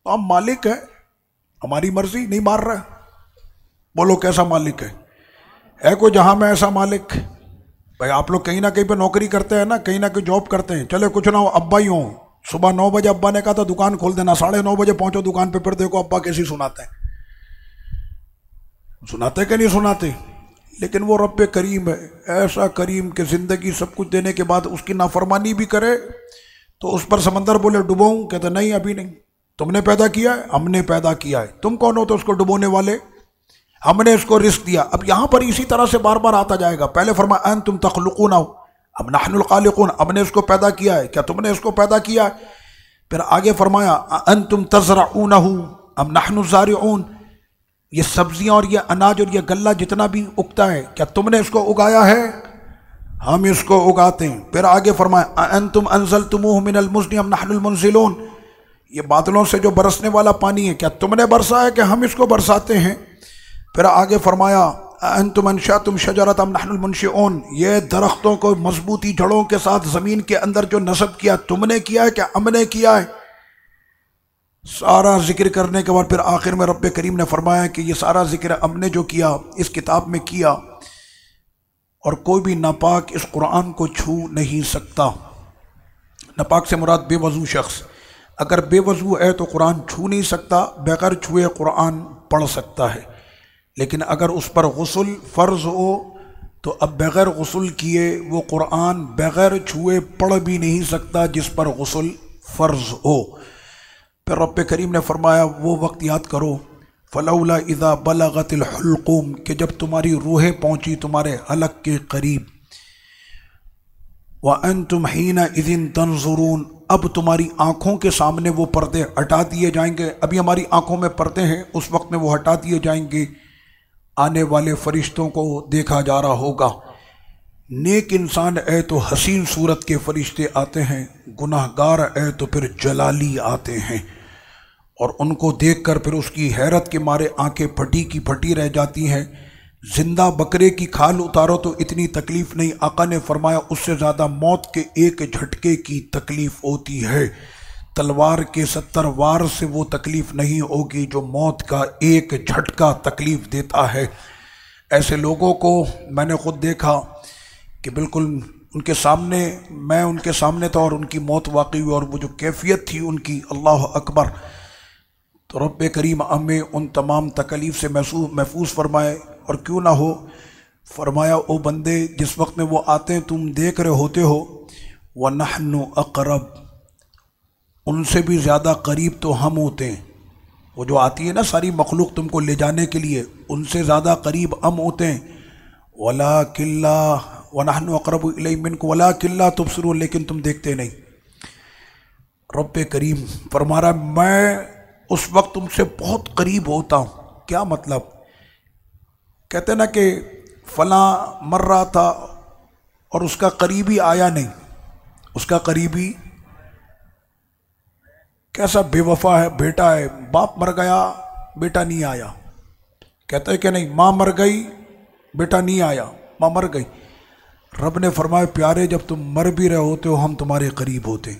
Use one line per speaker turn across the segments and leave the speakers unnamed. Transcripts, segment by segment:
تو ہم مالک ہیں، ہماری مرضی نہیں مار رہا ہے۔ بولو کیسا مالک ہے کوئی جہاں میں ایسا مالک؟ بھائی آپ لوگ کہیں نہ کہیں پہ نوکری کرتے ہیں نا، کہیں نہ کہیں جاب کرتے ہیں، چلے کچھ نہ ہو ابا ہی ہوں، صبح 9 بجے ابا نے کہا تھا دکان کھول دینا، 9:30 پہنچو دکان پہ، پھر دیکھو ابا کیسی سناتے ہیں، سناتے کہ نہیں سناتے؟ لیکن وہ رب کریم ہے، ایسا کریم کہ زندگی سب کچھ دینے کے بعد اس کی نافرمانی بھی کرے تو اس پر سمندر بولے ڈبوؤں، کہتے نہیں ابھی نہیں، تم نے پیدا کیا ہے، ہم نے پیدا کیا ہے، تم کون ہو تو اس کو ڈبونے والے؟ ہم نے اس کو رزق دیا۔ اب یہاں پر اسی طرح سے بار بار آتا جائے گا، پہلے فرمایا انتم تخلقون، اب نحن الخالقون، اب نے اس کو پیدا کیا ہے، کیا تم نے اس کو پیدا کیا ہے؟ پھر آگے فرمایا انتم تزرعونہ، اب نحن الزارعون، یہ سبزیاں اور یہ اناج اور یہ غلہ جتنا بھی اگتا ہے کیا تم نے اس کو اگایا ہے؟ ہم اس کو اگاتے ہیں۔ پھر آگے فرمایا انتم انزلتموہ من المزن ام نحن المنزلون، یہ بادلوں سے جو برسنے والا پانی ہے کیا تم نے برسا ہے کہ ہم اس کو برساتے ہیں؟ پھر آگے فرمایا انتم انشأتم شجرۃ ام نحن المنشئون، یہ درختوں کو مضبوطی جڑوں کے ساتھ زمین کے اندر جو نصب کیا تم نے کیا ہے کہ ہم نے کیا ہے؟ سارا ذکر کرنے کے بعد پھر آخر میں رب کریم نے فرمایا کہ یہ سارا ذکر ہم نے جو کیا اس کتاب میں کیا، اور کوئی بھی ناپاک اس قرآن کو چھو نہیں سکتا۔ ناپاک سے مراد بے وضو شخص، اگر بے وضو ہے تو قرآن چھو نہیں سکتا، بغیر چھوئے قرآن پڑھ سکتا ہے، لیکن اگر اس پر غسل فرض ہو تو اب بغیر غسل کیے وہ قرآن بغیر چھوئے پڑھ بھی نہیں سکتا جس پر غسل فرض ہو۔ پھر رب کریم نے فرمایا وہ وقت یاد کرو فلولا اذا بلغت الحلقوم، کہ جب تمہاری روحیں پہنچی تمہارے حلق کے قریب، وانتم حینئذ تنظرون، اب تمہاری آنکھوں کے سامنے وہ پردے ہٹا دیے جائیں گے، ابھی ہماری آنکھوں میں پردے ہیں، اس وقت میں وہ ہٹا دیے جائیں گے، آنے والے فرشتوں کو دیکھا جا رہا ہوگا۔ نیک انسان ہے تو حسین صورت کے فرشتے آتے ہیں، گناہ گار ہے تو پھر جلالی آتے ہیں، اور ان کو دیکھ کر پھر اس کی حیرت کے مارے آنکھیں پھٹی کی پھٹی رہ جاتی ہیں۔ زندہ بکرے کی کھال اتارو تو اتنی تکلیف نہیں، آقا نے فرمایا اس سے زیادہ موت کے ایک جھٹکے کی تکلیف ہوتی ہے، تلوار کے 70 وار سے وہ تکلیف نہیں ہوگی جو موت کا ایک جھٹکا تکلیف دیتا ہے۔ ایسے لوگوں کو میں نے خود دیکھا کہ بالکل ان کے سامنے، میں ان کے سامنے تھا اور ان کی موت واقع ہوئی، اور وہ جو کیفیت تھی ان کی، اللہ اکبر۔ تو رب کریم ہمیں ان تمام تکلیف سے محفوظ فرمائے، اور کیوں نہ ہو، فرمایا او بندے جس وقت میں وہ آتے ہیں تم دیکھ رہے ہوتے ہو، وَنَحْنُ أَقْرَبُ، ان سے بھی زیادہ قریب تو ہم ہوتے ہیں، وہ جو آتی ہے نا ساری مخلوق تم کو لے جانے کے لیے، ان سے زیادہ قریب ہم ہوتے ہیں، وَلَٰكِن لَّا وَنَحْنُ أَقْرَبُ إِلَيْهِ مِنكُمْ وَلَٰكِن لَّا تُبْصِرُونَ، لیکن تم دیکھتے نہیں۔ رب کریم فرما رہا ہے میں اس وقت تم سے بہت قریب ہوتا ہوں۔ کیا مطلب؟ کہتے نا کہ فلاں مر رہا تھا اور اس کا قریبی آیا نہیں، اس کا قریبی کیسا بے وفا ہے، بیٹا ہے، باپ مر گیا بیٹا نہیں آیا، کہتا ہے کہ نہیں ماں مر گئی بیٹا نہیں آیا، ماں مر گئی۔ رب نے فرمایا پیارے جب تم مر بھی رہے ہوتے ہو ہم تمہارے قریب ہوتے ہیں،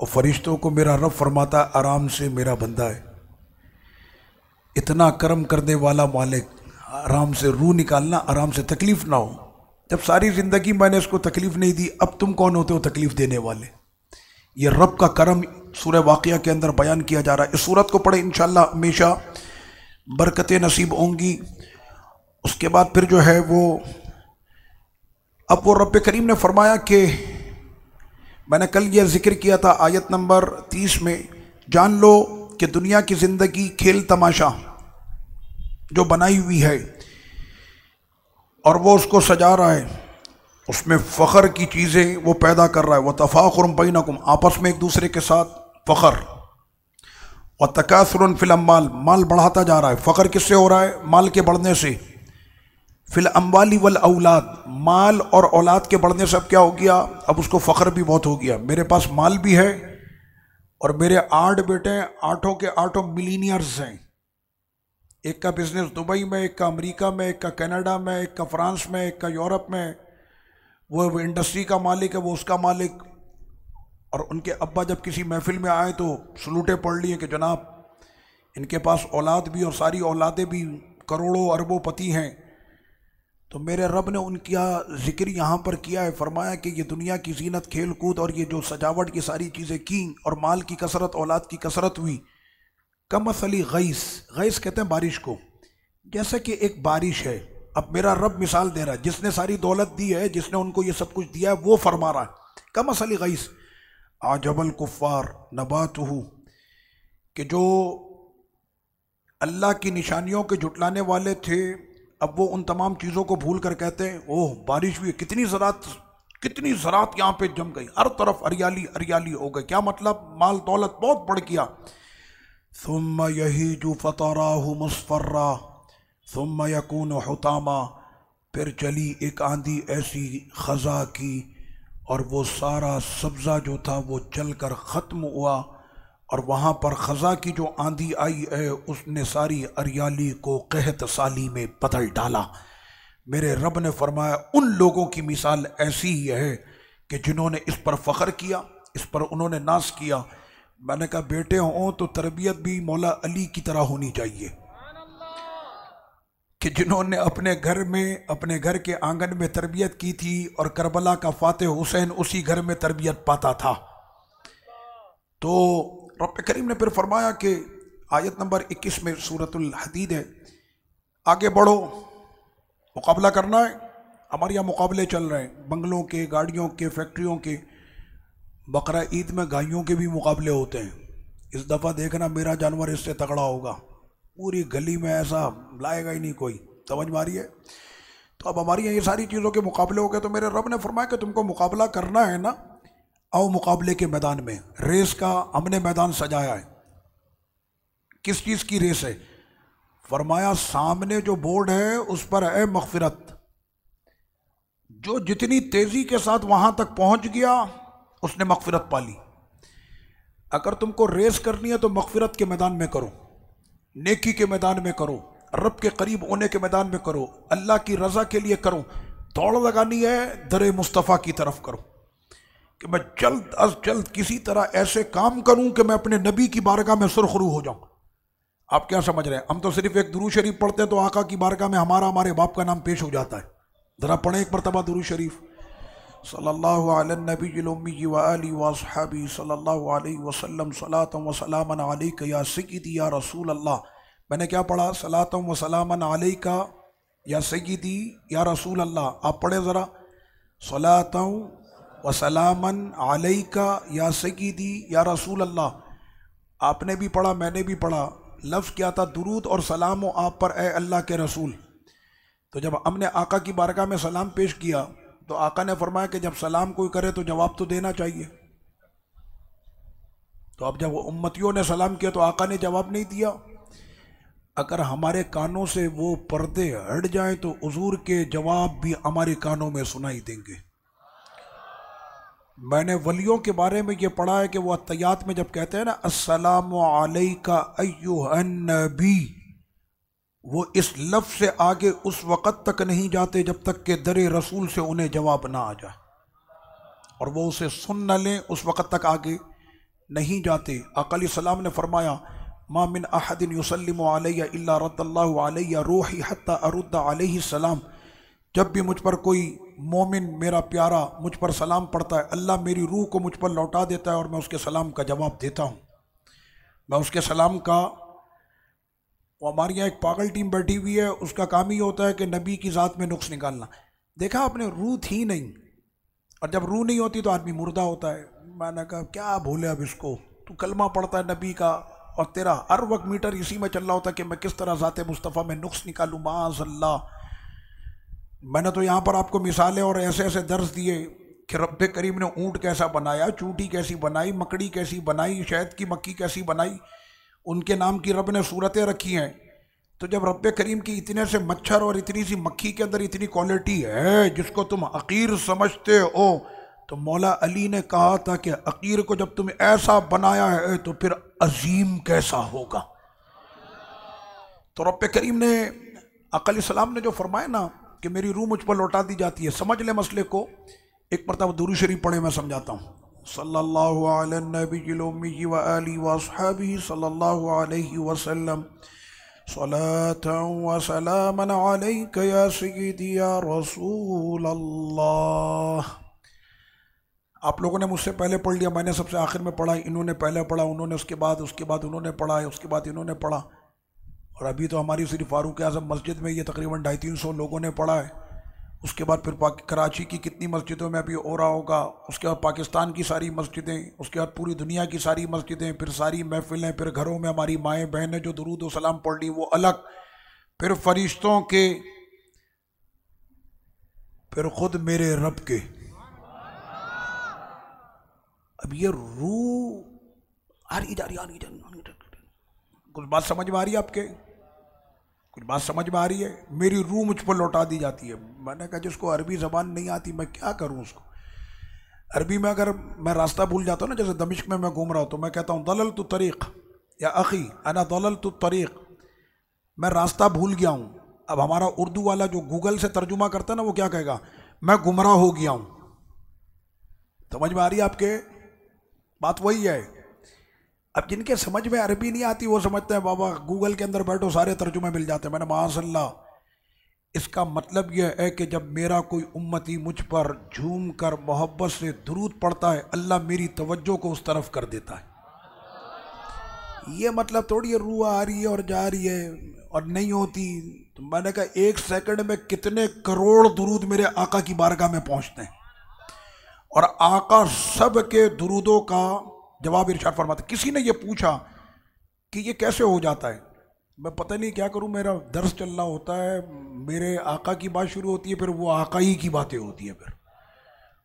اور فرشتوں کو میرا رب فرماتا ہے آرام سے میرا بندہ ہے، اتنا کرم کرنے والا مالک، آرام سے روح نکالنا، آرام سے، تکلیف نہ ہو۔ جب ساری زندگی میں نے اس کو تکلیف نہیں دی، اب تم کون ہوتے ہو تکلیف دینے والے؟ یہ رب کا کرم سورہ واقعہ کے اندر بیان کیا جا رہا ہے۔ اس سورت کو پڑھیں انشاءاللہ ہمیشہ برکتیں نصیب ہوں گی۔ اس کے بعد پھر جو ہے وہ اب وہ رب کریم نے فرمایا کہ میں نے کل یہ ذکر کیا تھا آیت نمبر 30 میں، جان لو کہ دنیا کی زندگی کھیل تماشا جو بنائی ہوئی ہے اور وہ اس کو سجا رہا ہے، اس میں فخر کی چیزیں وہ پیدا کر رہا ہے، وَتَفَاخُرٌ بَيْنَكُمْ، آپس میں ایک دوسرے کے ساتھ فخر، وَتَكَاثُرٌ فِي الْأَمْوَالِ، مال بڑھاتا جا رہا ہے۔ فخر کس سے ہو رہا ہے؟ مال کے بڑھنے سے۔ فی الاموال والاولاد، مال اور اولاد کے بڑھنے سے اب کیا ہو گیا؟ اب اس کو فخر بھی بہت ہو گیا، میرے پاس مال بھی ہے اور میرے 8 بیٹے ہیں، 8 کے 8 ملینئرز ہیں، ایک کا بزنس دبئی میں، ایک کا امریکہ میں، ایک کا کینیڈا میں، ایک کا فرانس میں، ایک کا یورپ میں، وہ انڈسٹری کا مالک ہے، وہ اس کا مالک، اور ان کے ابا جب کسی محفل میں آئے تو سلوٹیں پڑھ لیے کہ جناب ان کے پاس اولاد بھی اور ساری اولادیں بھی کروڑوں اربوں پتی ہیں. تو میرے رب نے ان کا ذکر یہاں پر کیا ہے، فرمایا کہ یہ دنیا کی زینت، کھیل کود اور یہ جو سجاوٹ کی ساری چیزیں کیں اور مال کی کثرت، اولاد کی کثرت ہوئی. کمثلی غیث، غیث کہتے ہیں بارش کو، جیسا کہ ایک بارش ہے. اب میرا رب مثال دے رہا ہے، جس نے ساری دولت دی ہے، جس نے ان کو یہ سب کچھ دیا ہے، وہ فرما رہا ہے کمثلی غیث اعجب الکفار نباتہ، کہ جو اللہ کی نشانیوں کے جھٹلانے والے تھے اب وہ ان تمام چیزوں کو بھول کر کہتے ہیں اوہ بارش ہوئی، کتنی زراعت یہاں پہ جم گئی، ہر طرف ہریالی ہریالی ہو گئی. کیا مطلب؟ مال دولت بہت بڑھ گیا. ثم یہیج فتراہ مصفرا ثم یکون حطاما، پھر چلی ایک آندھی ایسی خزاں کی اور وہ سارا سبزہ جو تھا وہ جل کر ختم ہوا. اور وہاں پر خزاں کی جو آندھی آئی ہے اس نے ساری ہریالی کو قحط سالی میں بدل ڈالا. میرے رب نے فرمایا ان لوگوں کی مثال ایسی ہی ہے کہ جنہوں نے اس پر فخر کیا، اس پر انہوں نے ناز کیا. میں نے کہا بیٹے ہوں تو تربیت بھی مولا علی کی طرح ہونی چاہیے کہ جنہوں نے اپنے گھر میں، اپنے گھر کے آنگن میں تربیت کی تھی اور کربلا کا فاتح حسین اسی گھر میں تربیت پاتا تھا. تو رب کریم نے پھر فرمایا کہ آیت نمبر 21 میں سورۃ الحدید ہے، آگے بڑھو، مقابلہ کرنا ہے. ہمارے یہاں مقابلے چل رہے ہیں، بنگلوں کے، گاڑیوں کے، فیکٹریوں کے. بقرہ عید میں گائیوں کے بھی مقابلے ہوتے ہیں. اس دفعہ دیکھنا میرا جانور اس سے تگڑا ہوگا، پوری گلی میں ایسا لائے گا ہی نہیں کوئی. سمجھ ماری ہے؟ تو اب ہماری یہاں یہ ساری چیزوں کے مقابلے ہو گئے. تو میرے رب نے فرمایا کہ تم کو مقابلہ کرنا ہے نا، آؤ مقابلے کے میدان میں. ریس کا ہم نے میدان سجایا ہے. کس چیز کی ریس ہے؟ فرمایا سامنے جو بورڈ ہے اس پر ہے مغفرت. جو جتنی تیزی کے ساتھ وہاں تک پہنچ گیا اس نے مغفرت پالی. اگر تم کو ریس کرنی ہے تو مغفرت کے میدان میں کرو، نیکی کے میدان میں کرو، رب کے قریب ہونے کے میدان میں کرو، اللہ کی رضا کے لیے کرو. دوڑ لگانی ہے در مصطفیٰ کی طرف کرو کہ میں جلد از جلد کسی طرح ایسے کام کروں کہ میں اپنے نبی کی بارگاہ میں سرخرو ہو جاؤں. آپ کیا سمجھ رہے ہیں؟ ہم تو صرف ایک درود شریف پڑھتے ہیں تو آقا کی بارگاہ میں ہمارے باپ کا نام پیش ہو جاتا ہے. ذرا پڑھیں ایک مرتبہ درود شریف، صلی اللہ علی النبی الامی وآلہ واصحابہ صلی اللہ علیہ وسلم صلاۃ و سلاما علیک یا سیدی یا رسول اللہ. میں نے کیا پڑھا؟ صلاۃ و سلاما علیک یا سیدی یا رسول اللہ. آپ پڑھیں ذرا، صلاۃ وسلاما علیک یا سیدی یا رسول اللہ. آپ نے بھی پڑھا، میں نے بھی پڑھا. لفظ کیا تھا؟ درود اور سلام و آپ پر اے اللہ کے رسول. تو جب ہم نے آقا کی بارگاہ میں سلام پیش کیا تو آقا نے فرمایا کہ جب سلام کوئی کرے تو جواب تو دینا چاہیے. تو اب جب امتیوں نے سلام کیا تو آقا نے جواب نہیں دیا. اگر ہمارے کانوں سے وہ پردے ہٹ جائیں تو حضور کے جواب بھی ہمارے کانوں میں سنائی دیں گے. میں نے ولیوں کے بارے میں یہ پڑھا ہے کہ وہ عطیات میں جب کہتے ہیں نا السلام علیک ایھا النبی، وہ اس لفظ سے آگے اس وقت تک نہیں جاتے جب تک کہ در رسول سے انہیں جواب نہ آ جائے اور وہ اسے سن نہ لیں، اس وقت تک آگے نہیں جاتے. آقا علیہ السلام نے فرمایا ما من احد یسلم علی الا رد اللہ علی روحی حتی ارد علیہ السلام. جب بھی مجھ پر کوئی مومن میرا پیارا مجھ پر سلام پڑھتا ہے اللہ میری روح کو مجھ پر لوٹا دیتا ہے اور میں اس کے سلام کا جواب دیتا ہوں. میں اس کے سلام کا، وہ ہمارے یہاں ایک پاگل ٹیم بیٹھی ہوئی ہے، اس کا کام ہی ہوتا ہے کہ نبی کی ذات میں نقص نکالنا. دیکھا آپ نے، روح تھی نہیں، اور جب روح نہیں ہوتی تو آدمی مردہ ہوتا ہے. میں نے کہا کیا بھولے اب اس کو، تو کلمہ پڑھتا ہے نبی کا اور تیرا ہر وقت میٹر اسی میں چل رہا ہوتا ہے کہ میں کس طرح ذات مصطفیٰ میں نقص نکالوں. معاذ اللہ. میں نے تو یہاں پر آپ کو مثالیں اور ایسے ایسے درس دیے کہ رب کریم نے اونٹ کیسا بنایا، چونٹی کیسی بنائی، مکڑی کیسی بنائی، شہد کی مکھی کیسی بنائی، ان کے نام کی رب نے صورتیں رکھی ہیں. تو جب رب کریم کی اتنے سے مچھر اور اتنی سی مکھی کے اندر اتنی کوالٹی ہے جس کو تم حقیر سمجھتے ہو، تو مولا علی نے کہا تھا کہ حقیر کو جب تم ایسا بنایا ہے تو پھر عظیم کیسا ہوگا. تو رب کریم نے، آقا علیہ السلام نے جو فرمایا نا کہ میری روح مجھ پر لوٹا دی جاتی ہے، سمجھ لے مسئلے کو. ایک مرتبہ درود شریف پڑھے، میں سمجھاتا ہوں. صلی اللہ علی النبی الامی و آلہ و اصحابہ صلی اللہ علیہ وسلم صلاة و سلاما علیک یا سیدی یا رسول اللہ۔ آپ لوگوں نے مجھ سے پہلے پڑھ لیا، میں نے سب سے آخر میں پڑھا، انہوں نے پہلے پڑھا، انہوں نے اس کے بعد انہوں نے پڑھا ہے، اس کے بعد انہوں نے پڑھا، اور ابھی تو ہماری صرف فاروق اعظم مسجد میں یہ تقریباً 250-300 لوگوں نے پڑھا ہے۔ اس کے بعد پھر کراچی کی کتنی مسجدوں میں ابھی ہو رہا ہوگا، اس کے بعد پاکستان کی ساری مسجدیں، اس کے بعد پوری دنیا کی ساری مسجدیں، پھر ساری محفلیں، پھر گھروں میں ہماری مائیں بہنیں جو درود و سلام پڑھ لی وہ الگ، پھر فرشتوں کے، پھر خود میرے رب کے۔ اب یہ روح آ رہی جا رہی کچھ بات سمجھ میں آ رہی ہے آپ کے؟ کچھ بات سمجھ میں آ رہی ہے؟ میری روح مجھ پر لوٹا دی جاتی ہے۔ میں نے کہا جس کو عربی زبان نہیں آتی میں کیا کروں اس کو؟ عربی میں اگر میں راستہ بھول جاتا ہوں نا، جیسے دمشق میں گھوم رہا ہوں تو میں کہتا ہوں ضللت الطریق یا اخی انا ضللت الطریق، میں راستہ بھول گیا ہوں۔ اب ہمارا اردو والا جو گوگل سے ترجمہ کرتا ہے نا وہ کیا کہے گا؟ میں گمراہ ہو گیا ہوں۔ سمجھ میں آ رہی ہے آپ کے؟ بات وہی ہے۔ اب جن کے سمجھ میں عربی نہیں آتی وہ سمجھتے ہیں بابا گوگل کے اندر بیٹھو سارے ترجمے مل جاتے ہیں۔ میں نے معاذ اللہ، اس کا مطلب یہ ہے کہ جب میرا کوئی امتی مجھ پر جھوم کر محبت سے درود پڑھتا ہے اللہ میری توجہ کو اس طرف کر دیتا ہے۔ یہ مطلب تھوڑی ہے روح آ رہی ہے اور جا رہی ہے اور نہیں ہوتی۔ تو میں نے کہا 1 سیکنڈ میں کتنے کروڑ درود میرے آقا کی بارگاہ میں پہنچتے ہیں، اور آقا سب کے درودوں کا جواب ارشاد فرماتے۔ کسی نے یہ پوچھا کہ یہ کیسے ہو جاتا ہے؟ میں پتہ نہیں کیا کروں، میرا درس چل رہا ہوتا ہے، میرے آقا کی بات شروع ہوتی ہے، پھر وہ آقا ہی کی باتیں ہوتی ہیں،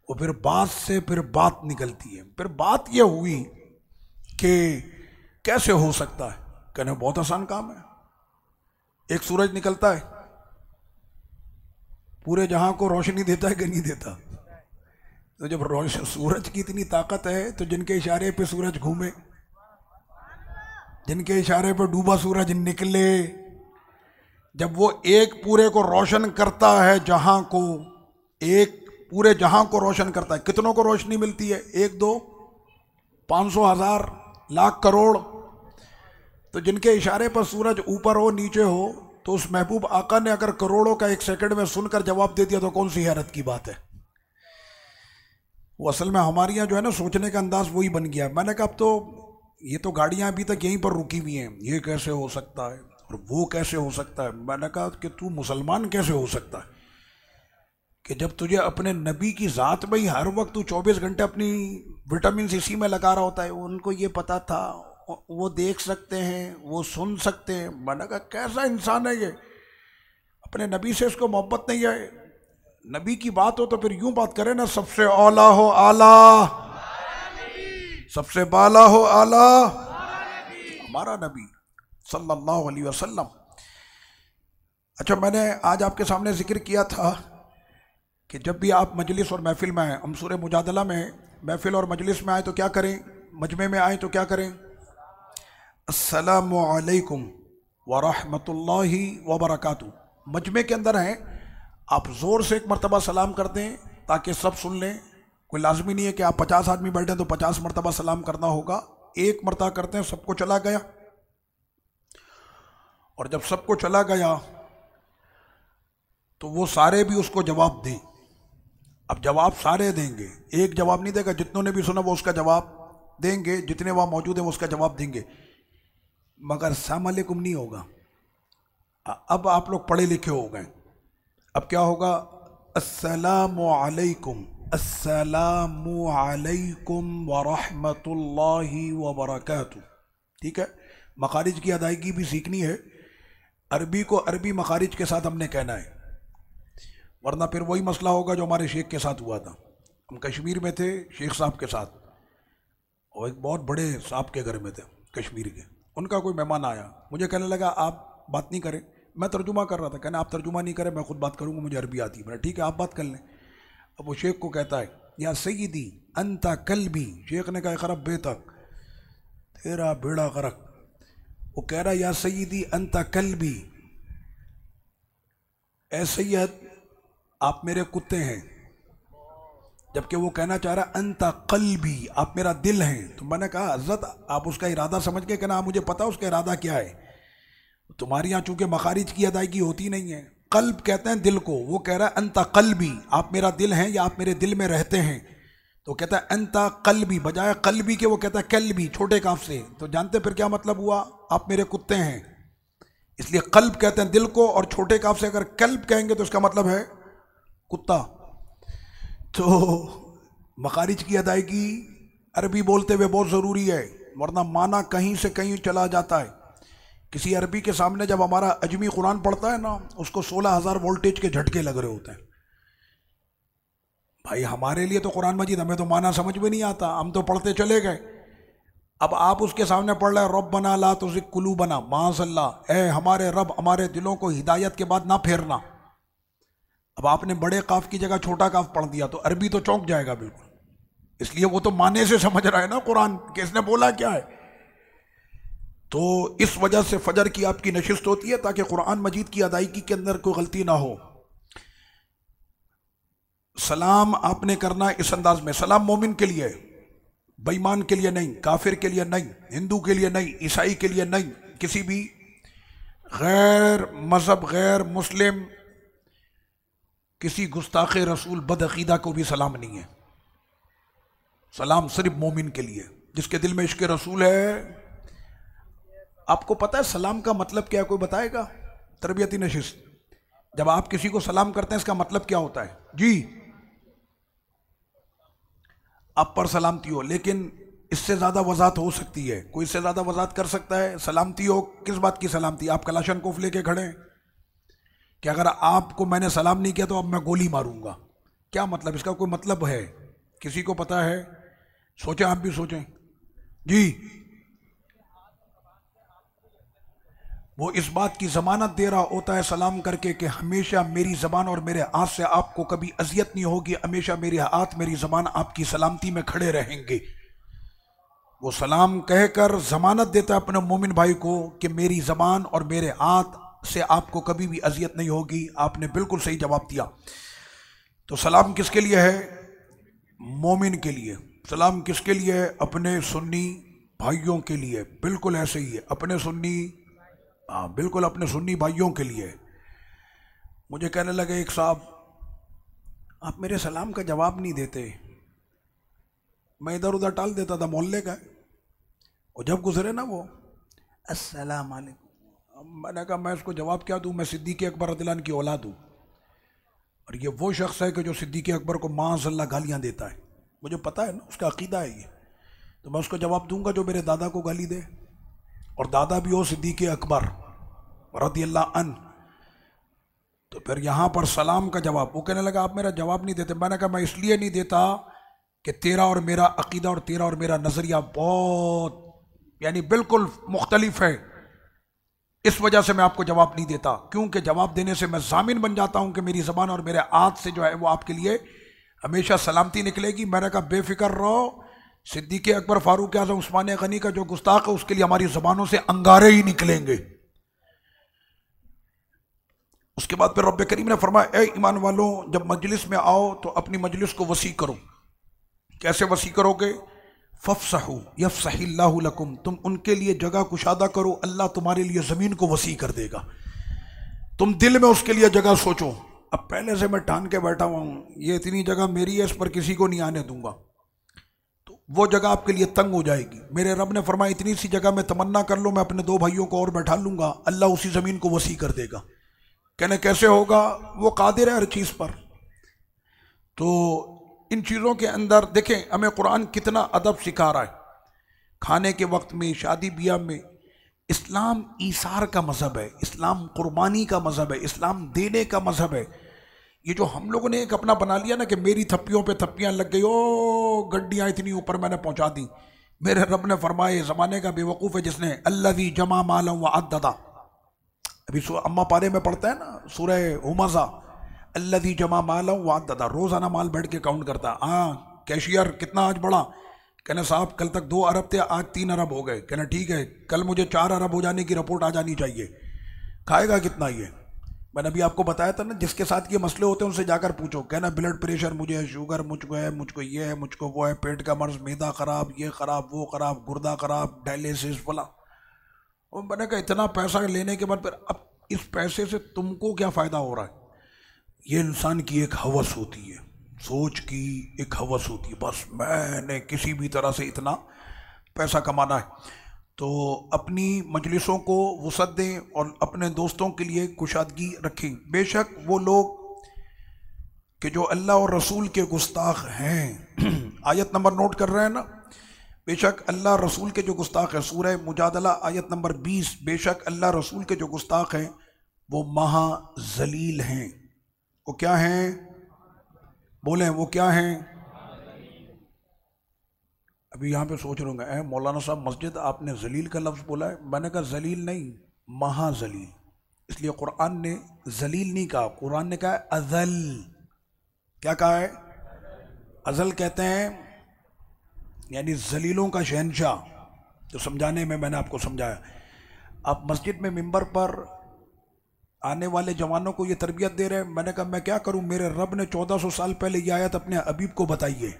پھر بات سے پھر بات نکلتی ہے۔ پھر بات یہ ہوئی کہ کیسے ہو سکتا ہے؟ کہنے بہت آسان کام ہے۔ ایک سورج نکلتا ہے، پورے جہاں کو روشنی دیتا ہے کہ نہیں دیتا؟ تو جب سورج کی اتنی طاقت ہے تو جن کے اشارے پہ سورج گھومے، جن کے اشارے پہ ڈوبا سورج نکلے، جب وہ ایک پورے کو روشن کرتا ہے، جہاں کو، ایک پورے جہاں کو روشن کرتا ہے، کتنوں کو روشنی ملتی ہے؟ 1 2 500 1000 لاکھ کروڑ۔ تو جن کے اشارے پر سورج اوپر ہو نیچے ہو، تو اس محبوب آقا نے اگر کروڑوں کا 1 سیکنڈ میں سن کر جواب دے دیا تو کون سی حیرت کی بات ہے؟ وہ اصل میں ہمارے یہاں جو ہے نا سوچنے کا انداز وہی بن گیا۔ میں نے کہا اب تو یہ تو گاڑیاں ابھی تک یہیں پر رکی ہوئی ہیں، یہ کیسے ہو سکتا ہے اور وہ کیسے ہو سکتا ہے؟ میں نے کہا کہ تو مسلمان کیسے ہو سکتا ہے کہ جب تجھے اپنے نبی کی ذات میں ہی ہر وقت تو 24 گھنٹے اپنی وٹامنز اسی میں لگا رہا ہوتا ہے، ان کو یہ پتا تھا، وہ دیکھ سکتے ہیں، وہ سن سکتے ہیں۔ میں نے کہا کیسا انسان ہے یہ؟ اپنے نبی سے اس کو محبت نہیں ہے؟ نبی کی بات ہو تو پھر یوں بات کرے نا، سب سے اولا ہو اعلیٰ، سب سے بالا ہو اعلیٰ ہمارا نبی صلی اللہ علیہ وسلم۔ اچھا، میں نے آج آپ کے سامنے ذکر کیا تھا کہ جب بھی آپ مجلس اور محفل میں آئیں، ہم سورہ مجادلہ میں محفل اور مجلس میں آئیں تو کیا کریں؟ مجمع میں آئیں تو کیا کریں؟ السلام علیکم ورحمۃ اللہ وبرکاتہ۔ مجمع کے اندر ہیں، آپ زور سے 1 مرتبہ سلام کر دیں تاکہ سب سن لیں۔ کوئی لازمی نہیں ہے کہ آپ 50 آدمی بیٹھیں تو 50 مرتبہ سلام کرنا ہوگا، 1 مرتبہ کرتے ہیں، سب کو چلا گیا۔ اور جب سب کو چلا گیا تو وہ سارے بھی اس کو جواب دیں۔ اب جواب سارے دیں گے، ایک جواب نہیں دے گا، جتنوں نے بھی سنا وہ اس کا جواب دیں گے، جتنے وہاں موجود ہیں وہ اس کا جواب دیں گے، مگر السلام علیکم نہیں ہوگا۔ اب آپ لوگ پڑھے لکھے ہو گئے، اب کیا ہوگا؟ السلام علیکم، السلام علیکم ورحمۃ اللہ وبرکاتہ۔ ٹھیک ہے، مخارج کی ادائیگی بھی سیکھنی ہے، عربی کو عربی مخارج کے ساتھ ہم نے کہنا ہے، ورنہ پھر وہی مسئلہ ہوگا جو ہمارے شیخ کے ساتھ ہوا تھا۔ ہم کشمیر میں تھے شیخ صاحب کے ساتھ، اور ایک بہت بڑے صاحب کے گھر میں تھے کشمیر کے، ان کا کوئی مہمان آیا، مجھے کہنے لگا آپ بات نہیں کریں، میں ترجمہ کر رہا تھا، کہنا آپ ترجمہ نہیں کریں، میں خود بات کروں گا، مجھے عربی آتی ہے۔ میں نے ٹھیک ہے آپ بات کر لیں۔ اب وہ شیخ کو کہتا ہے یا سیدی انت کلبی، شیخ نے کہا خراب بے تک تیرا بیڑا غرق۔ وہ کہہ رہا یا سیدی انت کلبی، اے سید آپ میرے کتے ہیں۔ جبکہ وہ کہنا چاہ رہا انت قلبی، آپ میرا دل ہیں. تو میں نے کہا حضرت آپ اس کا ارادہ سمجھ کے کہنا مجھے پتا اس کا ارادہ کیا ہے. تمہاری یہاں چونکہ مخارج کی ادائیگی ہوتی نہیں ہے. قلب کہتے ہیں دل کو، وہ کہہ رہا ہے انت قلبی، آپ میرا دل ہیں یا آپ میرے دل میں رہتے ہیں. تو کہتا ہے انت قلبی، بجائے قلبی کے وہ کہتا ہے کلبی چھوٹے کاف سے. تو جانتے پھر کیا مطلب ہوا؟ آپ میرے کتے ہیں. اس لیے قلب کہتے ہیں دل کو، اور چھوٹے کاف سے اگر کلب کہیں گے تو اس کا مطلب ہے کتا. تو مخارج کی ادائیگی عربی بولتے ہوئے بہت ضروری ہے، ورنہ معنی کہیں سے کہیں چلا جاتا ہے. کسی عربی کے سامنے جب ہمارا اجمی قرآن پڑھتا ہے نا، اس کو 16,000 وولٹیج کے جھٹکے لگ رہے ہوتے ہیں. بھائی ہمارے لیے تو قرآن مجید ہمیں تو معنی سمجھ میں نہیں آتا، ہم تو پڑھتے چلے گئے. اب آپ اس کے سامنے پڑھ رہے ہیں ربنا لا تزغ قلوبنا، معاذ اللہ، اے ہمارے رب ہمارے دلوں کو ہدایت کے بعد نہ پھیرنا. اب آپ نے بڑے قاف کی جگہ چھوٹا قاف پڑھ دیا تو عربی تو چونک جائے گا بالکل. اس لیے وہ تو معنی سے سمجھ رہا ہے نا قرآن کہ اس نے بولا کیا ہے. تو اس وجہ سے فجر کی آپ کی نشست ہوتی ہے تاکہ قرآن مجید کی ادائیگی کے اندر کوئی غلطی نہ ہو. سلام آپ نے کرنا اس انداز میں، سلام مومن کے لیے، بے ایمان کے لیے نہیں، کافر کے لیے نہیں، ہندو کے لیے نہیں، عیسائی کے لیے نہیں، کسی بھی غیر مذہب، غیر مسلم، کسی گستاخ رسول بد عقیدہ کو بھی سلام نہیں ہے. سلام صرف مومن کے لیے جس کے دل میں عشق رسول ہے. آپ کو پتہ ہے سلام کا مطلب کیا؟ کوئی بتائے گا؟ تربیتی نشست، جب آپ کسی کو سلام کرتے ہیں اس کا مطلب کیا ہوتا ہے؟ جی آپ پر سلامتی ہو، لیکن اس سے زیادہ وضاحت ہو سکتی ہے. کوئی اس سے زیادہ وضاحت کر سکتا ہے؟ سلامتی ہو، کس بات کی سلامتی؟ آپ کلاشن کوف لے کے کھڑے ہیں کہ اگر آپ کو میں نے سلام نہیں کیا تو اب میں گولی ماروں گا. کیا مطلب؟ اس کا کوئی مطلب ہے؟ کسی کو پتا ہے؟ سوچیں، آپ بھی سوچیں. جی وہ اس بات کی ضمانت دے رہا ہوتا ہے سلام کر کے کہ ہمیشہ میری زبان اور میرے ہاتھ سے آپ کو کبھی اذیت نہیں ہوگی، ہمیشہ میرے ہاتھ میری زبان آپ کی سلامتی میں کھڑے رہیں گے. وہ سلام کہہ کر ضمانت دیتا ہے اپنے مومن بھائی کو کہ میری زبان اور میرے ہاتھ سے آپ کو کبھی بھی اذیت نہیں ہوگی. آپ نے بالکل صحیح جواب دیا. تو سلام کس کے لیے ہے؟ مومن کے لیے. سلام کس کے لیے ہے؟ اپنے سنی بھائیوں کے لیے. بالکل ایسے ہی ہے، اپنے سنی، ہاں بالکل اپنے سنی بھائیوں کے لیے. مجھے کہنے لگے ایک صاحب آپ میرے سلام کا جواب نہیں دیتے. میں ادھر ادھر ٹال دیتا تھا، محلے کا ہے، اور جب گزرے نا وہ السلام علیکم، میں نے کہا میں اس کو جواب کیا دوں؟ میں صدیق اکبر رضی اللہ عنہ کی اولاد ہوں، اور یہ وہ شخص ہے کہ جو صدیق اکبر کو معاذ اللہ گالیاں دیتا ہے. مجھے پتا ہے نا اس کا عقیدہ ہے یہ، تو میں اس کو جواب دوں گا جو میرے دادا کو گالی دے، اور دادا بھی ہو صدیق اکبر رضی اللہ عنہ. تو پھر یہاں پر سلام کا جواب، وہ کہنے لگا آپ میرا جواب نہیں دیتے. میں نے کہا میں اس لیے نہیں دیتا کہ تیرا اور میرا عقیدہ اور تیرا اور میرا نظریہ بہت یعنی بالکل مختلف ہے، اس وجہ سے میں آپ کو جواب نہیں دیتا. کیونکہ جواب دینے سے میں ضامن بن جاتا ہوں کہ میری زبان اور میرے ہاتھ سے جو ہے وہ آپ کے لیے ہمیشہ سلامتی نکلے گی. میں نے کہا بے فکر رہو، صدیق اکبر، فاروق اعظم، عثمان غنی کا جو گستاخ ہے اس کے لیے ہماری زبانوں سے انگارے ہی نکلیں گے. اس کے بعد پھر رب کریم نے فرمایا اے ایمان والوں جب مجلس میں آؤ تو اپنی مجلس کو وسیع کرو. کیسے وسیع کرو گے؟ فافسحوا یفسح اللہ لکم، تم ان کے لیے جگہ کشادہ کرو، اللہ تمہارے لیے زمین کو وسیع کر دے گا. تم دل میں اس کے لیے جگہ سوچو. اب پہلے سے میں ٹھان کے بیٹھا ہوا ہوں یہ اتنی جگہ میری ہے، اس پر کسی کو نہیں آنے دوں گا، تو وہ جگہ آپ کے لیے تنگ ہو جائے گی. میرے رب نے فرمایا اتنی سی جگہ میں تمنا کر لو، میں اپنے 2 بھائیوں کو اور بیٹھا لوں گا، اللہ اسی زمین کو وسیع کر دے گا. کہنے کیسے ہوگا؟ وہ قادر ہے ہر چیز پر. تو ان چیزوں کے اندر دیکھیں ہمیں قرآن کتنا ادب سکھا رہا ہے. کھانے کے وقت میں، شادی بیاہ میں، اسلام ایثار کا مذہب ہے، اسلام قربانی کا مذہب ہے، اسلام دینے کا مذہب ہے. یہ جو ہم لوگوں نے ایک اپنا بنا لیا نا کہ میری تھپیوں پہ تھپیاں لگ گئی، او گڈیاں اتنی اوپر میں نے پہنچا دی. میرے رب نے فرمایا زمانے کا بے وقوف ہے جس نے الذی جمع مالا وعددا، ابھی اما پارے میں پڑھتا ہے نا سورہ ہمزہ، الذی جمع مالا وعددا، روزانہ مال بیٹھ کے کاؤنٹ کرتا. ہاں کیشیئر کتنا آج بڑا؟ کہنا صاحب کل تک 2 ارب تھے، آج 3 ارب ہو گئے. کہنا ٹھیک ہے کل مجھے 4 ارب ہو جانے کی رپورٹ آ جانی چاہیے. کھائے گا کتنا یہ؟ میں نے ابھی آپ کو بتایا تھا نا، جس کے ساتھ یہ مسئلے ہوتے ہیں ان سے جا کر پوچھو، کہنا بلڈ پریشر مجھے ہے، شوگر مجھ کو ہے، مجھ کو یہ ہے، مجھ کو وہ ہے، پیٹ کا مرض، میدا خراب، یہ خراب، وہ خراب، گردہ خراب، ڈائلیسس فلاں۔ اور میں نے کہا اتنا پیسہ لینے کے بعد پھر اب اس پیسے سے تم کو کیا فائدہ ہو رہا ہے؟ یہ انسان کی ایک ہوس ہوتی ہے، سوچ کی ایک ہوس ہوتی ہے، بس میں نے کسی بھی طرح سے اتنا پیسہ کمانا ہے۔ تو اپنی مجلسوں کو وسعت دیں اور اپنے دوستوں کے لیے کشادگی رکھیں۔ بے شک وہ لوگ کہ جو اللہ اور رسول کے گستاخ ہیں، آیت نمبر نوٹ کر رہے ہیں نا؟ بے شک اللہ رسول کے جو گستاخ ہیں، سورہ مجادلہ آیت نمبر 20، بے شک اللہ رسول کے جو گستاخ ہیں وہ مہا ذلیل ہیں۔ وہ کیا ہیں؟ بولیں وہ کیا ہیں؟ ابھی یہاں پہ سوچ رہا ہوں گا، مولانا صاحب مسجد آپ نے ذلیل کا لفظ بولا ہے، میں نے کہا ذلیل نہیں، مہا ذلیل، اس لیے قرآن نے ذلیل نہیں کہا، قرآن نے کہا اذل۔ کیا کہا ہے؟ ازل کہتے ہیں یعنی ذلیلوں کا شہنشاہ، تو سمجھانے میں نے آپ کو سمجھایا۔ آپ مسجد میں ممبر پر آنے والے جوانوں کو یہ تربیت دے رہے ہیں، میں نے کہا میں کیا کروں، میرے رب نے 1400 سال پہلے یہ آیت اپنے حبیب کو بتائی ہے،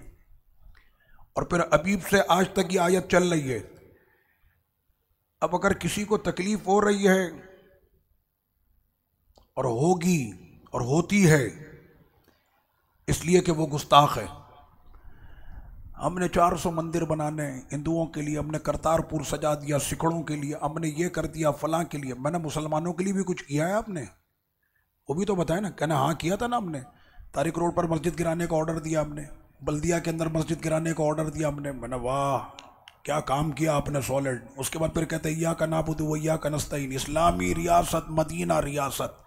اور پھر حبیب سے آج تک یہ آیت چل رہی ہے۔ اب اگر کسی کو تکلیف ہو رہی ہے اور ہوگی اور ہوتی ہے اس لیے کہ وہ گستاخ ہے، ہم نے 400 مندر بنانے ہندوؤں کے لیے، ہم نے کرتارپور سجا دیا سکھڑوں کے لیے، ہم نے یہ کر دیا فلاں کے لیے، میں نے مسلمانوں کے لیے بھی کچھ کیا ہے آپ نے؟ وہ بھی تو بتائیں نا، کہنا ہاں کیا تھا نا ہم نے، تاریخ روڈ پر مسجد گرانے کا آرڈر دیا ہم نے، بلدیہ کے اندر مسجد گرانے کا آرڈر دیا ہم نے، میں نے واہ کیا کام کیا آپ نے سالڈ۔ اس کے بعد پھر کہتے ہیں ایاک نعبد و ایاک نستعین، اسلامی ریاست مدینہ ریاست،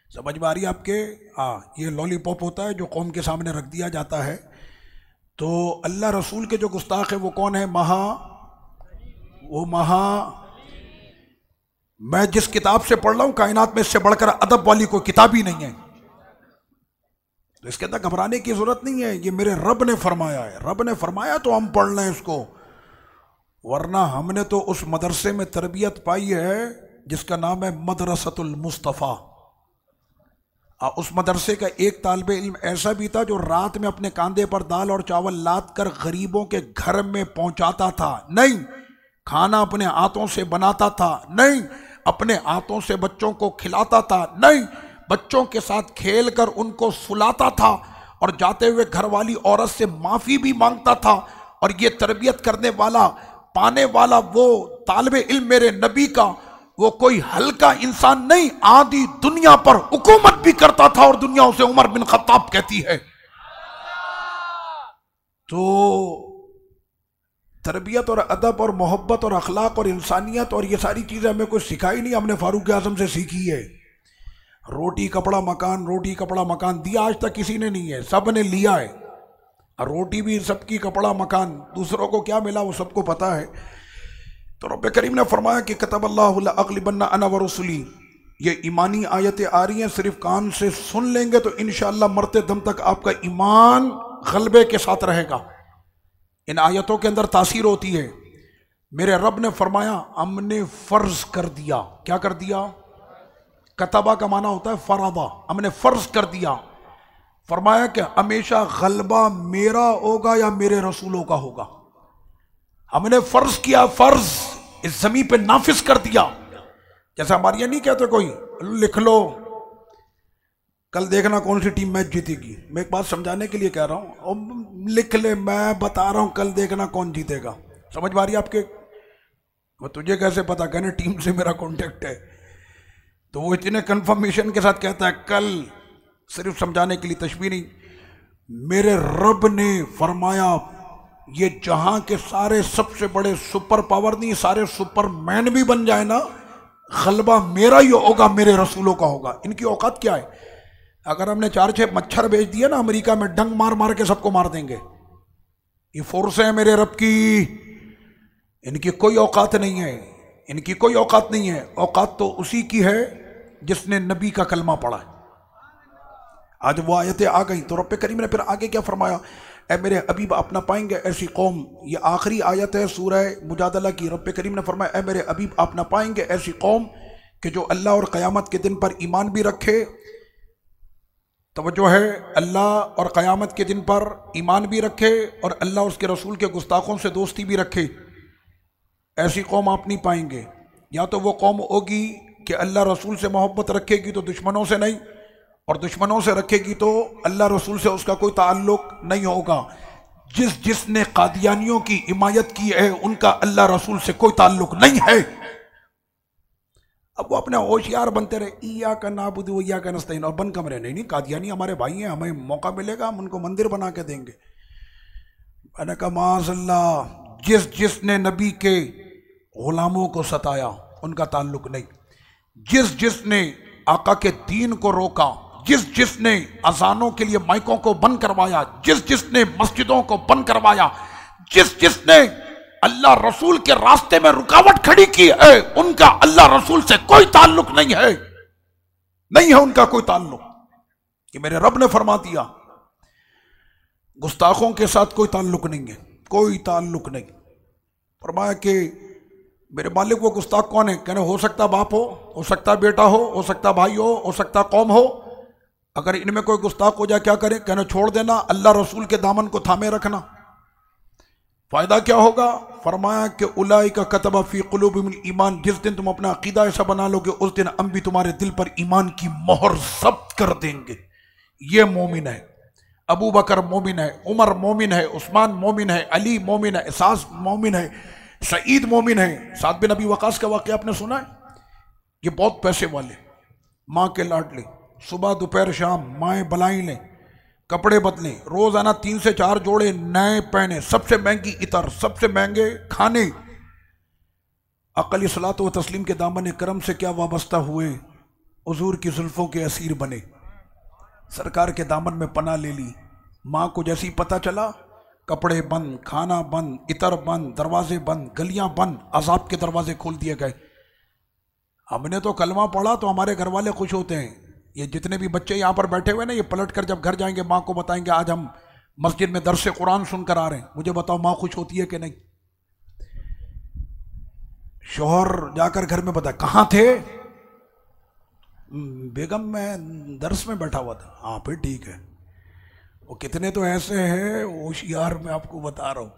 سمجھ میں آ رہی ہے آپ کے؟ ہاں، یہ لالی پاپ ہوتا ہے جو قوم کے سامنے رکھ دیا جاتا ہے۔ تو اللہ رسول کے جو گستاخ ہیں وہ کون ہے؟ میں جس کتاب سے پڑھ رہا ہوں کائنات میں اس سے بڑھ کر ادب والی کوئی کتاب ہی نہیں ہے، تو اس کے اندر گھبرانے کی ضرورت نہیں ہے، یہ میرے رب نے فرمایا ہے، رب نے فرمایا تو ہم پڑھ لیں اس کو، ورنہ ہم نے تو اس مدرسے میں تربیت پائی ہے جس کا نام ہے مدرسۃ المصطفیٰ۔ اس مدرسے کا ایک طالب علم ایسا بھی تھا جو رات میں اپنے کاندھے پر دال اور چاول لاد کر غریبوں کے گھر میں پہنچاتا تھا، نہیں کھانا اپنے ہاتھوں سے بناتا تھا، نہیں اپنے ہاتھوں سے بچوں کو کھلاتا تھا، نہیں بچوں کے ساتھ کھیل کر ان کو سلاتا تھا، اور جاتے ہوئے گھر والی عورت سے معافی بھی مانگتا تھا۔ اور یہ تربیت کرنے والا، پانے والا وہ طالب علم میرے نبی کا، وہ کوئی ہلکا انسان نہیں، آدھی دنیا پر حکومت بھی کرتا تھا، اور دنیا اسے عمر بن خطاب کہتی ہے۔ تو تربیت اور ادب اور محبت اور اخلاق اور انسانیت اور یہ ساری چیزیں ہمیں کوئی سکھائی نہیں، ہم نے فاروق اعظم سے سیکھی ہے۔ روٹی کپڑا مکان، روٹی کپڑا مکان دیا آج تک کسی نے نہیں ہے، سب نے لیا ہے، اور روٹی بھی سب کی، کپڑا مکان، دوسروں کو کیا ملا وہ سب کو پتا ہے۔ تو رب کریم نے فرمایا کہ کتب اللہ لأغلبن انا ورسلی، یہ ایمانی آیتیں آ رہی ہیں، صرف کان سے سن لیں گے تو انشاءاللہ مرتے دم تک آپ کا ایمان غلبے کے ساتھ رہے گا۔ ان آیتوں کے اندر تاثیر ہوتی ہے۔ میرے رب نے فرمایا ہم نے فرض کر دیا، کیا کر دیا؟ کتبہ کا معنی ہوتا ہے فرضہ، ہم نے فرض کر دیا۔ فرمایا کہ ہمیشہ غلبہ میرا ہوگا یا میرے رسولوں کا ہوگا، ہم نے فرض کیا، فرض اس زمین پہ نافذ کر دیا۔ جیسا ہمارے یہاں نہیں کہتے کوئی لکھ لو کل دیکھنا کون سی ٹیم میچ جیتے گی، میں ایک بات سمجھانے کے لیے کہہ رہا ہوں، لکھ لے، میں بتا رہا ہوں کل دیکھنا کون جیتے گا، سمجھ میں آ رہی ہے آپ کے؟ وہ تجھے کیسے پتا؟ کہنے ٹیم سے میرا کانٹیکٹ ہے، تو وہ اتنے کنفرمیشن کے ساتھ کہتا ہے کل، صرف سمجھانے کے لیے، تشبیہ نہیں۔ میرے رب نے فرمایا یہ جہاں کے سارے سب سے بڑے سپر پاور نہیں، سارے سپر مین بھی بن جائے نا، غلبہ میرا ہی ہوگا، میرے رسولوں کا ہوگا۔ ان کی اوقات کیا ہے؟ اگر ہم نے 4-6 مچھر بھیج دیے نا امریکہ میں، ڈنگ مار مار کے سب کو مار دیں گے۔ یہ فورس ہے میرے رب کی، ان کی کوئی اوقات نہیں ہے، ان کی کوئی اوقات نہیں ہے، اوقات تو اسی کی ہے جس نے نبی کا کلمہ پڑھا ہے۔ آج وہ آیتیں آ گئیں تو رب کریم نے پھر آگے کیا فرمایا؟ اے میرے حبیب آپ نہ پائیں گے ایسی قوم، یہ آخری آیت ہے سورہ مجادلہ کی، رب کریم نے فرمایا اے میرے حبیب آپ نہ پائیں گے ایسی قوم کہ جو اللہ اور قیامت کے دن پر ایمان بھی رکھے، توجہ ہے، اللہ اور قیامت کے دن پر ایمان بھی رکھے اور اللہ اور اس کے رسول کے گستاخوں سے دوستی بھی رکھے، ایسی قوم آپ نہیں پائیں گے۔ یا تو وہ قوم ہوگی کہ اللہ رسول سے محبت رکھے گی تو دشمنوں سے نہیں، اور دشمنوں سے رکھے گی تو اللہ رسول سے اس کا کوئی تعلق نہیں ہوگا۔ جس نے قادیانیوں کی حمایت کی ہے ان کا اللہ رسول سے کوئی تعلق نہیں ہے۔ اب وہ اپنے ہوشیار بنتے رہے، ایاک نعبد و ایاک نستعین، اور بن کمرے نہیں قادیانی ہمارے بھائی ہیں، ہمیں موقع ملے گا ہم ان کو مندر بنا کے دیں گے۔ میں نے کہا معاذ اللہ، جس نے نبی کے غلاموں کو ستایا ان کا تعلق نہیں، جس نے آقا کے دین کو روکا، جس نے اذانوں کے لیے مائکوں کو بند کروایا، جس نے مسجدوں کو بند کروایا، جس نے اللہ رسول کے راستے میں رکاوٹ کھڑی کی ہے، ان کا اللہ رسول سے کوئی تعلق نہیں ہے ان کا کوئی تعلق۔ کہ میرے رب نے فرما دیا گستاخوں کے ساتھ کوئی تعلق نہیں ہے، کوئی تعلق نہیں۔ فرمایا کہ میرے مالک وہ گستاخ کون ہے؟ کہنے ہو سکتا باپ ہو سکتا بیٹا ہو سکتا بھائی ہو سکتا قوم ہو، اگر ان میں کوئی گستاخ ہو جائے کیا کریں؟ کہنے چھوڑ دینا، اللہ رسول کے دامن کو تھامے رکھنا۔ فائدہ کیا ہوگا؟ فرمایا کہ اولئک کتب فی قلوبہم الایمان، جس دن تم اپنا عقیدہ ایسا بنا لو گے اس دن ہم بھی تمہارے دل پر ایمان کی مہر ضبط کر دیں گے۔ یہ مومن ہے، ابو بکر مومن ہے، عمر مومن ہے، عثمان مومن ہے، علی مومن ہے، سعد مومن ہے، سعید مومن ہے۔ سعد بن ابی وقاص کا واقعہ آپ نے سنا ہے؟ یہ بہت پیسے والے، ماں کے لاڈلے، صبح دوپہر شام مائیں بلائیں لیں، کپڑے بدلیں، روزانہ 3 سے 4 جوڑے نئے پہنے، سب سے مہنگی عطر، سب سے مہنگے کھانے۔ علیہ الصلوۃ و تسلیم کے دامن کرم سے کیا وابستہ ہوئے، حضور کی زلفوں کے اسیر بنے، سرکار کے دامن میں پناہ لے لی۔ ماں کو جیسی پتہ چلا، کپڑے بند، کھانا بند، عطر بند، دروازے بند، گلیاں بند، عذاب کے دروازے کھول دیے گئے۔ ہم نے تو کلمہ پڑھا تو ہمارے گھر والے خوش ہوتے ہیں۔ یہ جتنے بھی بچے یہاں پر بیٹھے ہوئے نا، یہ پلٹ کر جب گھر جائیں گے ماں کو بتائیں گے آج ہم مسجد میں درس قرآن سن کر آ رہے ہیں۔ مجھے بتاؤ ماں خوش ہوتی ہے کہ نہیں؟ شوہر جا کر گھر میں بتایا کہاں تھے؟ بیگم میں درس میں بیٹھا ہوا تھا۔ ہاں پھر ٹھیک ہے۔ وہ کتنے تو ایسے ہیں ہوشیار، میں آپ کو بتا رہا ہوں،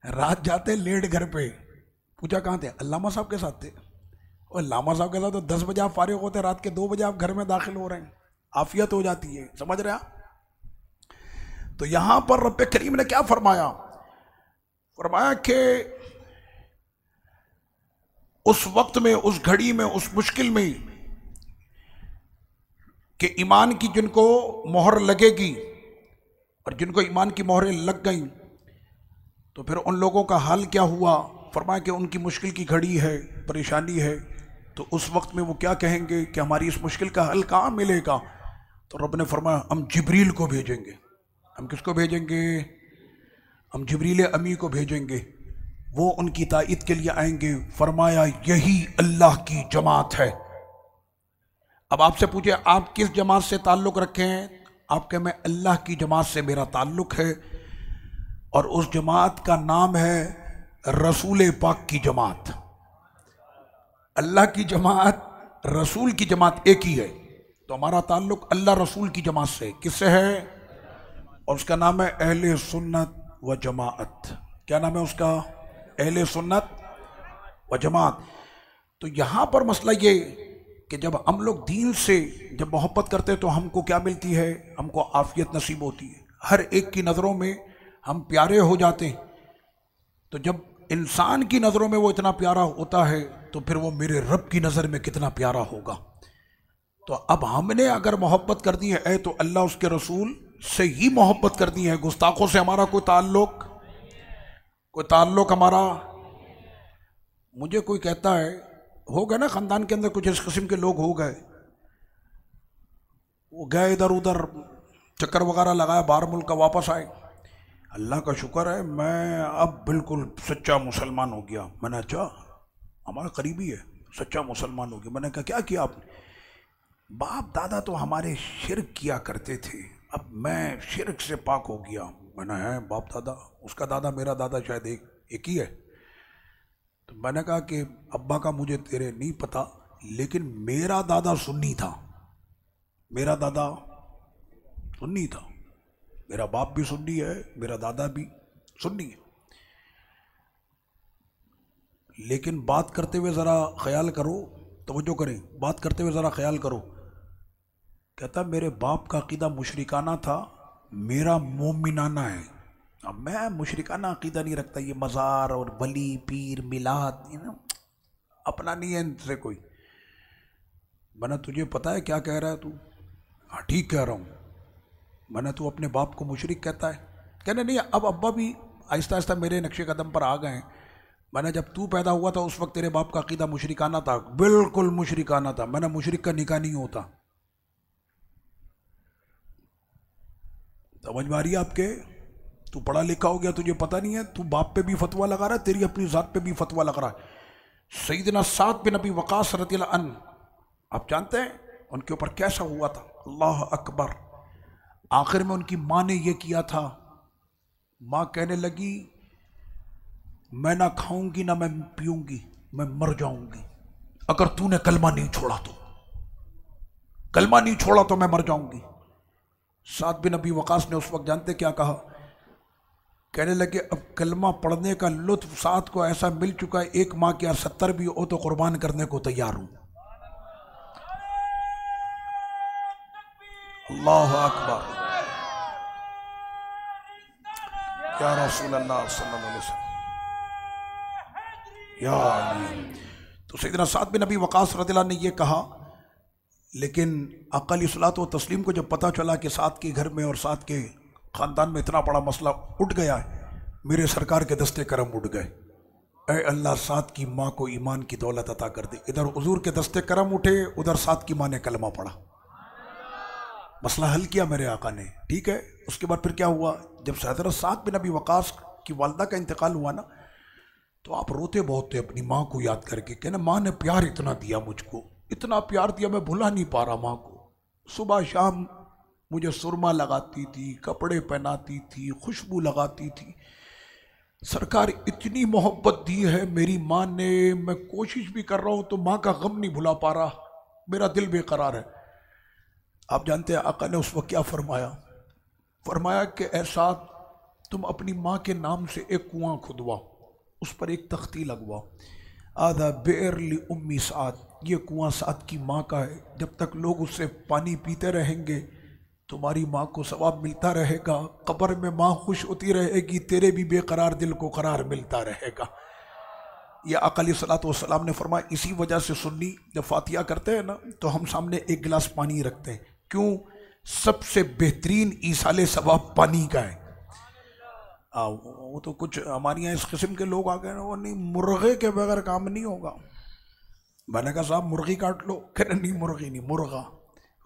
رات جاتے لیٹ گھر پہ، پوچھا کہاں تھے؟ علامہ صاحب کے ساتھ تھے۔ اور علامہ صاحب کے ساتھ تو 10 بجے آپ فارغ ہوتے، رات کے 2 بجے آپ گھر میں داخل ہو رہے ہیں، عافیت ہو جاتی ہے، سمجھ رہے ہیں؟ تو یہاں پر رب کریم نے کیا فرمایا؟ فرمایا کہ اس وقت میں، اس گھڑی میں، اس مشکل میں کہ ایمان کی جن کو مہر لگے گی اور جن کو ایمان کی مہریں لگ گئیں تو پھر ان لوگوں کا حال کیا ہوا؟ فرمایا کہ ان کی مشکل کی گھڑی ہے، پریشانی ہے، تو اس وقت میں وہ کیا کہیں گے کہ ہماری اس مشکل کا حل کہاں ملے گا؟ تو رب نے فرمایا ہم جبریل کو بھیجیں گے۔ ہم کس کو بھیجیں گے؟ ہم جبریل امی کو بھیجیں گے، وہ ان کی تائید کے لیے آئیں گے۔ فرمایا یہی اللہ کی جماعت ہے۔ اب آپ سے پوچھے آپ کس جماعت سے تعلق رکھے ہیں؟ آپ کہیں میں اللہ کی جماعت سے میرا تعلق ہے، اور اس جماعت کا نام ہے رسول پاک کی جماعت۔ اللہ کی جماعت، رسول کی جماعت ایک ہی ہے، تو ہمارا تعلق اللہ رسول کی جماعت سے کس سے ہے؟ اور اس کا نام ہے اہل سنت و جماعت۔ کیا نام ہے اس کا؟ اہل سنت و جماعت۔ تو یہاں پر مسئلہ یہ کہ جب ہم لوگ دین سے جب محبت کرتے ہیں تو ہم کو کیا ملتی ہے؟ ہم کو عافیت نصیب ہوتی ہے، ہر ایک کی نظروں میں ہم پیارے ہو جاتے ہیں۔ تو جب انسان کی نظروں میں وہ اتنا پیارا ہوتا ہے تو پھر وہ میرے رب کی نظر میں کتنا پیارا ہوگا۔ تو اب ہم نے اگر محبت کر دی ہے تو اللہ اس کے رسول سے ہی محبت کر دی ہے، گستاخوں سے ہمارا کوئی تعلق ہمارا۔ مجھے کوئی کہتا ہے ہو گئے نا خاندان کے اندر کچھ اس قسم کے لوگ ہو گئے، وہ گئے ادھر ادھر چکر وغیرہ لگایا، باہر ملک کا واپس آئے، اللہ کا شکر ہے میں اب بالکل سچا مسلمان ہو گیا۔ میں نے اچھا، ہمارا قریبی ہے، سچا مسلمان ہو گیا۔ میں نے کہا کیا کیا آپ نے؟ باپ دادا تو ہمارے شرک کیا کرتے تھے، اب میں شرک سے پاک ہو گیا۔ میں نے ہے باپ دادا، اس کا دادا میرا دادا شاید ایک ہی ہے۔ تو میں نے کہا کہ ابا کا مجھے تیرے نہیں پتا، لیکن میرا دادا سنی تھا، میرا دادا سنی تھا، میرا باپ بھی سنی ہے، میرا دادا بھی سنی ہے، لیکن بات کرتے ہوئے ذرا خیال کرو، توجہ کریں، بات کرتے ہوئے ذرا خیال کرو. کہتا میرے باپ کا عقیدہ مشرکانہ تھا، میرا مومنانہ ہے. اب میں مشرکانہ عقیدہ نہیں رکھتا، یہ مزار اور ولی پیر میلاد اپنا نہیں ہے ان سے کوئی. میں نے تجھے پتا ہے کیا کہہ رہا ہے تو؟ ہاں ٹھیک کہہ رہا ہوں. میں نے تو اپنے باپ کو مشرک کہتا ہے؟ کہنے نہیں، اب ابا بھی آہستہ آہستہ میرے نقش قدم پر آ گئے ہیں. میں نے جب تو پیدا ہوا تھا اس وقت تیرے باپ کا عقیدہ مشرکانہ تھا، بالکل مشرکانہ تھا. میں نے مشرک کا نکاح نہیں ہوتا. سمجھ میں آ رہی ہے آپ کے؟ تو پڑھا لکھا ہو گیا، تجھے پتہ نہیں ہے، تو باپ پہ بھی فتویٰ لگا رہا ہے، تیری اپنی ذات پہ بھی فتویٰ لگ رہا ہے. سیدنا سعد بن ابی وقاص رضی اللہ عنہ، آپ جانتے ہیں ان کے اوپر کیسا ہوا تھا؟ اللہ اکبر. آخر میں ان کی ماں نے یہ کیا تھا، ماں کہنے لگی میں نہ کھاؤں گی نہ میں پیوں گی، میں مر جاؤں گی اگر تو نے کلمہ نہیں چھوڑا تو، کلمہ نہیں چھوڑا تو میں مر جاؤں گی. سعد بن ابی وقاص نے اس وقت جانتے کیا کہا؟ کہنے لگے اب کلمہ پڑھنے کا لطف سعد کو ایسا مل چکا ہے، ایک ماں کیا 70 بھی ہو تو قربان کرنے کو تیار ہوں. اللہ اکبر، یا رسول اللہ صلی اللہ علیہ وسلم، یا علی. تو سیدنا سعد بن ابی وقاص رضی اللہ عنہ نے یہ کہا، لیکن آقا علیہ الصلوۃ والتسلیم کو جب پتہ چلا کہ سعد کے گھر میں اور سعد کے خاندان میں اتنا بڑا مسئلہ اٹھ گیا ہے، میرے سرکار کے دستے کرم اٹھ گئے. اے اللہ سعد کی ماں کو ایمان کی دولت عطا کر دے. ادھر حضور کے دستے کرم اٹھے، ادھر سعد کی ماں نے کلمہ پڑھا، مسئلہ حل کیا میرے آقا نے. ٹھیک ہے. اس کے بعد پھر کیا ہوا؟ جب حضرت سعد بن ابی وقاص کی والدہ کا انتقال ہوا نا، تو آپ روتے بہت تھے اپنی ماں کو یاد کر کے. کہنا ماں نے پیار اتنا دیا مجھ کو، اتنا پیار دیا میں بھلا نہیں پا رہا ماں کو. صبح شام مجھے سرما لگاتی تھی، کپڑے پہناتی تھی، خوشبو لگاتی تھی. سرکار اتنی محبت دی ہے میری ماں نے، میں کوشش بھی کر رہا ہوں تو ماں کا غم نہیں بھلا پا رہا، میرا دل بے قرار ہے. آپ جانتے ہیں آقا نے اس وقت کیا فرمایا؟ فرمایا کہ اے سعد تم اپنی ماں کے نام سے ایک کنواں کھدواؤ، اس پر ایک تختی لگواؤ، آدھا بئر لأمی سعد، یہ کنواں سعد کی ماں کا ہے. جب تک لوگ اس سے پانی پیتے رہیں گے تمہاری ماں کو ثواب ملتا رہے گا، قبر میں ماں خوش ہوتی رہے گی، تیرے بھی بے قرار دل کو قرار ملتا رہے گا. یہ آقا علیہ الصلوۃ والسلام نے فرمایا. اسی وجہ سے سنی جب فاتحہ کرتے ہیں نا تو ہم سامنے ایک گلاس پانی رکھتے ہیں. کیوں؟ سب سے بہترین ایصال ثواب پانی کا ہے. وہ تو کچھ ہمارے یہاں اس قسم کے لوگ آ گئے نا، وہ نہیں مرغے کے بغیر کام نہیں ہوگا. میں نے کہا صاحب مرغی کاٹ لو، کہنے نہیں مرغی نہیں، مرغا.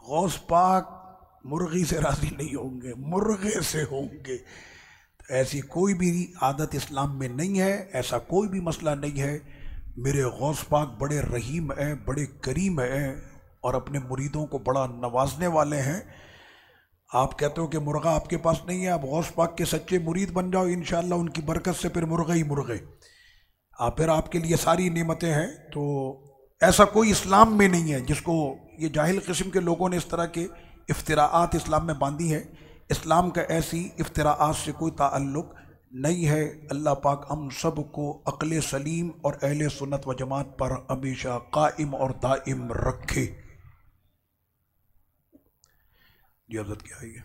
غوث پاک مرغی سے راضی نہیں ہوں گے، مرغے سے ہوں گے. ایسی کوئی بھی عادت اسلام میں نہیں ہے، ایسا کوئی بھی مسئلہ نہیں ہے. میرے غوث پاک بڑے رحیم ہیں، بڑے کریم ہیں اور اپنے مریدوں کو بڑا نوازنے والے ہیں. آپ کہتے ہو کہ مرغا آپ کے پاس نہیں ہے، آپ غوث پاک کے سچے مرید بن جاؤ انشاءاللہ، ان کی برکت سے پھر مرغے ہی مرغے. پھر آپ کے لیے ساری نعمتیں ہیں. تو ایسا کوئی اسلام میں نہیں ہے جس کو یہ جاہل قسم کے لوگوں نے اس طرح کے افتراعات اسلام میں باندھی ہے. اسلام کا ایسی افتراعات سے کوئی تعلق نہیں ہے. اللہ پاک ہم سب کو عقل سلیم اور اہل سنت و جماعت پر ہمیشہ قائم اور دائم رکھے. جی حضرت کیا ہے یہ؟